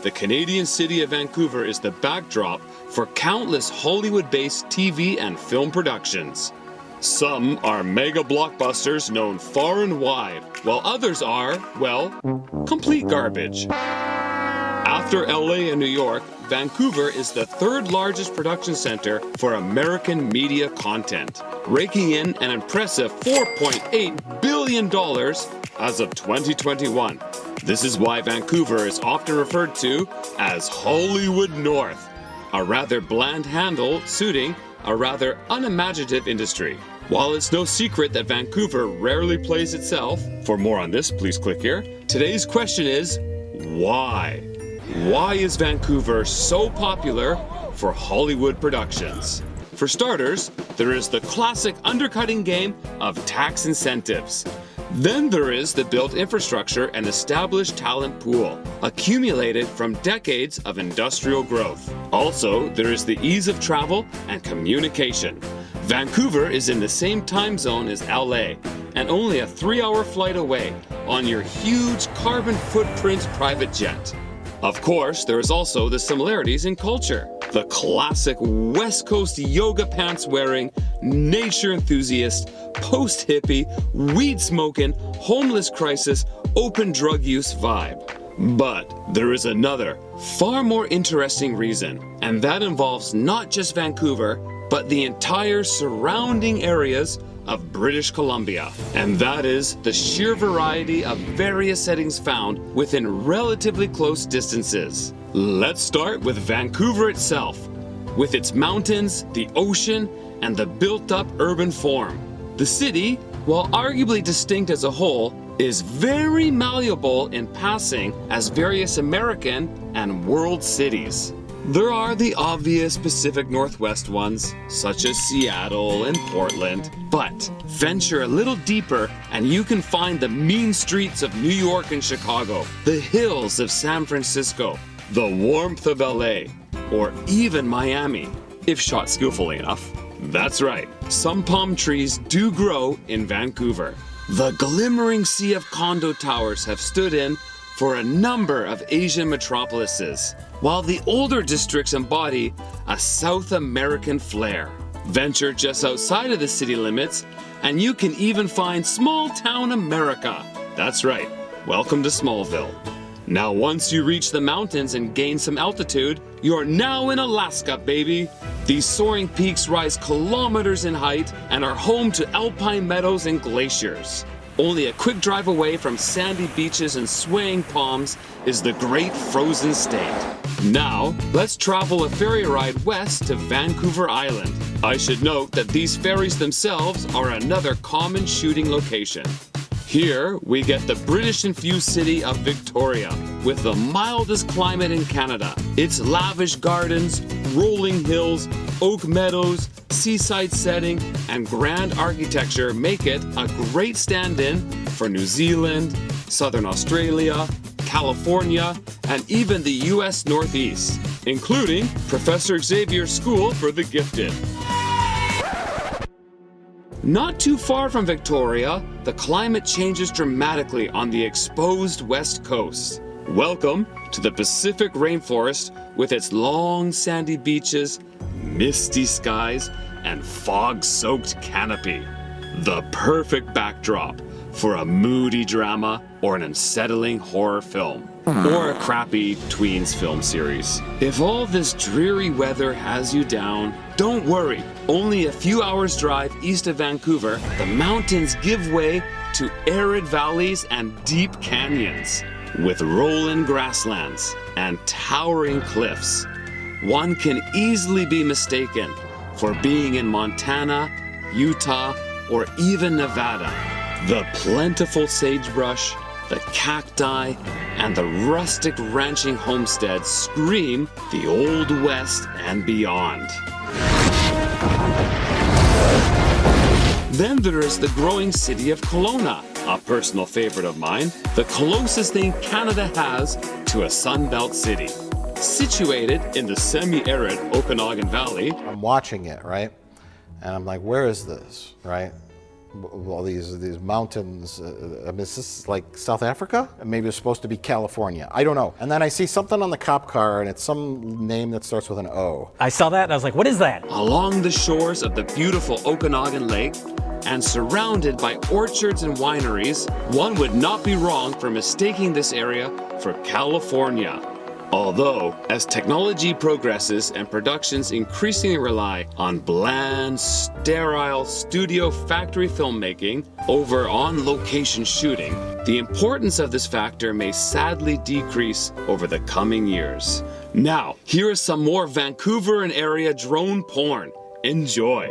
the Canadian city of Vancouver is the backdrop for countless Hollywood-based TV and film productions. Some are mega blockbusters known far and wide, while others are, well, complete garbage. After LA and New York, Vancouver is the third largest production center for American media content, raking in an impressive $4.8 billion as of 2021. This is why Vancouver is often referred to as Hollywood North, a rather bland handle suiting a rather unimaginative industry. While it's no secret that Vancouver rarely plays itself, for more on this, please click here. Today's question is, why? Why is Vancouver so popular for Hollywood productions? For starters, there is the classic undercutting game of tax incentives. Then there is the built infrastructure and established talent pool, accumulated from decades of industrial growth. Also, there is the ease of travel and communication. Vancouver is in the same time zone as LA and only a 3-hour flight away on your huge carbon footprint private jet. Of course, there is also the similarities in culture. The classic West Coast yoga pants wearing, nature enthusiast, post-hippie, weed-smoking, homeless crisis, open drug use vibe. But there is another, far more interesting reason, and that involves not just Vancouver, but the entire surrounding areas of British Columbia. And that is the sheer variety of various settings found within relatively close distances. Let's start with Vancouver itself, with its mountains, the ocean, and the built-up urban form. The city, while arguably distinct as a whole, is very malleable in passing as various American and world cities. There are the obvious Pacific Northwest ones, such as Seattle and Portland, but venture a little deeper and you can find the mean streets of New York and Chicago, the hills of San Francisco, the warmth of LA, or even Miami, if shot skillfully enough. That's right, some palm trees do grow in Vancouver. The glimmering sea of condo towers have stood in for a number of Asian metropolises, while the older districts embody a South American flair. Venture just outside of the city limits, and you can even find small town America. That's right, welcome to Smallville. Now once you reach the mountains and gain some altitude, you're now in Alaska, baby. These soaring peaks rise kilometers in height and are home to alpine meadows and glaciers. Only a quick drive away from sandy beaches and swaying palms is the great frozen state. Now, let's travel a ferry ride west to Vancouver Island. I should note that these ferries themselves are another common shooting location. Here, we get the British-infused city of Victoria, with the mildest climate in Canada. Its lavish gardens, rolling hills, oak meadows, seaside setting, and grand architecture make it a great stand-in for New Zealand, Southern Australia, California, and even the US Northeast, including Professor Xavier's School for the Gifted. Not too far from Victoria, the climate changes dramatically on the exposed west coast. Welcome to the Pacific rainforest with its long sandy beaches, misty skies, and fog-soaked canopy. The perfect backdrop for a moody drama or an unsettling horror film, or a crappy tweens film series. If all this dreary weather has you down, don't worry. Only a few hours drive east of Vancouver, the mountains give way to arid valleys and deep canyons. With rolling grasslands and towering cliffs, one can easily be mistaken for being in Montana, Utah, or even Nevada. The plentiful sagebrush, the cacti, and the rustic ranching homesteads scream the Old West and beyond. Then there is the growing city of Kelowna, a personal favorite of mine, the closest thing Canada has to a Sunbelt city. Situated in the semi-arid Okanagan Valley. I'm watching it, right? And I'm like, where is this, right? Well, these mountains, I mean, is this like South Africa? Maybe it's supposed to be California. I don't know. And then I see something on the cop car, and it's some name that starts with an O. I saw that and I was like, what is that? Along the shores of the beautiful Okanagan Lake and surrounded by orchards and wineries, one would not be wrong for mistaking this area for California. Although, as technology progresses and productions increasingly rely on bland, sterile studio factory filmmaking over on-location shooting, the importance of this factor may sadly decrease over the coming years. Now, here is some more Vancouver and area drone porn. Enjoy.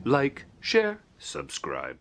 Like, share, subscribe.